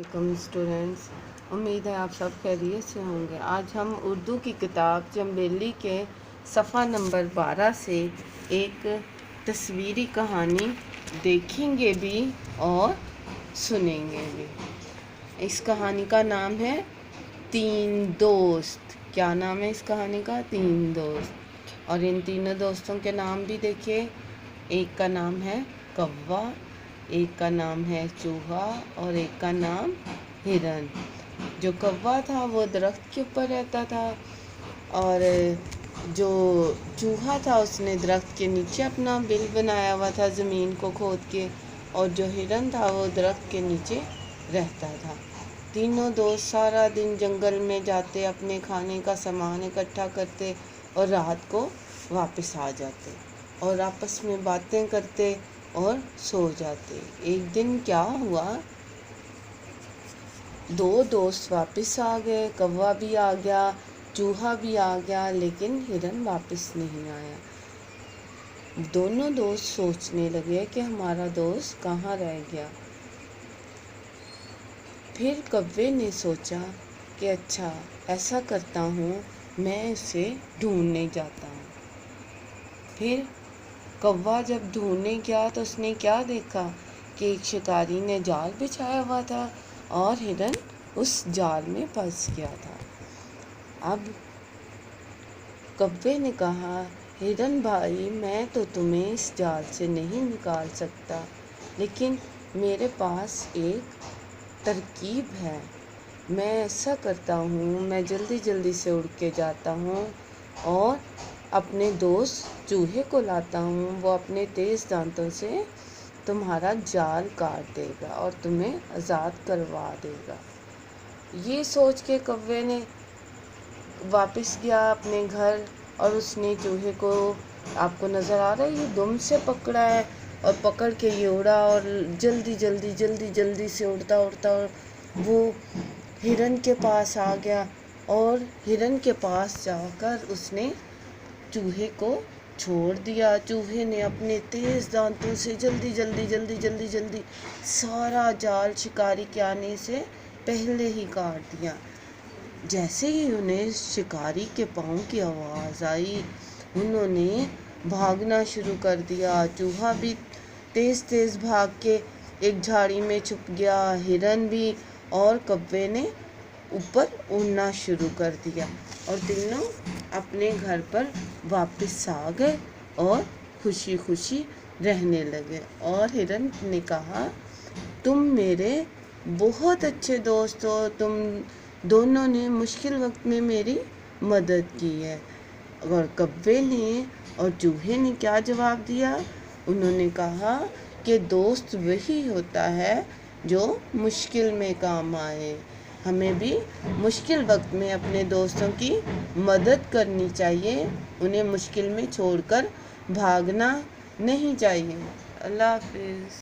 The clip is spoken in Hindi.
Welcome students. उम्मीद है आप सब खैरियत से होंगे। आज हम उर्दू की किताब चंबेली के सफ़ा नंबर 12 से एक तस्वीरी कहानी देखेंगे भी और सुनेंगे भी। इस कहानी का नाम है तीन दोस्त। क्या नाम है इस कहानी का? तीन दोस्त। और इन तीनों दोस्तों के नाम भी देखिए। एक का नाम है कौवा, एक का नाम है चूहा और एक का नाम हिरन। जो कौवा था वो दरख्त के ऊपर रहता था और जो चूहा था उसने दरख्त के नीचे अपना बिल बनाया हुआ था ज़मीन को खोद के, और जो हिरन था वो दरख्त के नीचे रहता था। तीनों दोस्त सारा दिन जंगल में जाते, अपने खाने का सामान इकट्ठा करते और रात को वापस आ जाते और आपस में बातें करते और सो जाते। एक दिन क्या हुआ, दो दोस्त वापस आ गए। कौवा भी आ गया, चूहा भी आ गया, लेकिन हिरन वापस नहीं आया। दोनों दोस्त सोचने लगे कि हमारा दोस्त कहाँ रह गया। फिर कौवे ने सोचा कि अच्छा ऐसा करता हूँ, मैं उसे ढूंढने जाता हूँ। फिर कौवा जब ढूंढने गया तो उसने क्या देखा कि एक शिकारी ने जाल बिछाया हुआ था और हिरन उस जाल में फंस गया था। अब कौवे ने कहा, हिरन भाई, मैं तो तुम्हें इस जाल से नहीं निकाल सकता, लेकिन मेरे पास एक तरकीब है। मैं ऐसा करता हूँ, मैं जल्दी जल्दी से उड़ के जाता हूँ और अपने दोस्त चूहे को लाता हूँ। वो अपने तेज़ दांतों से तुम्हारा जाल काट देगा और तुम्हें आज़ाद करवा देगा। ये सोच के कौवे ने वापस गया अपने घर और उसने चूहे को, आपको नज़र आ रहा है, ये दुम से पकड़ा है और पकड़ के ये उड़ा और जल्दी जल्दी जल्दी जल्दी से उड़ता उड़ता और वो हिरन के पास आ गया और हिरन के पास जाकर उसने चूहे को छोड़ दिया। चूहे ने अपने तेज़ दांतों से जल्दी जल्दी जल्दी जल्दी जल्दी सारा जाल शिकारी के आने से पहले ही काट दिया। जैसे ही उन्हें शिकारी के पाँव की आवाज़ आई, उन्होंने भागना शुरू कर दिया। चूहा भी तेज़ तेज़ भाग के एक झाड़ी में छुप गया, हिरन भी, और कौवे ने ऊपर उड़ना शुरू कर दिया और तीनों अपने घर पर वापस आ गए और खुशी खुशी रहने लगे। और हिरन ने कहा, तुम मेरे बहुत अच्छे दोस्त हो, तुम दोनों ने मुश्किल वक्त में मेरी मदद की है। और कौवे ने और चूहे ने क्या जवाब दिया? उन्होंने कहा कि दोस्त वही होता है जो मुश्किल में काम आए। हमें भी मुश्किल वक्त में अपने दोस्तों की मदद करनी चाहिए, उन्हें मुश्किल में छोड़कर भागना नहीं चाहिए। अल्लाह हाफिज़।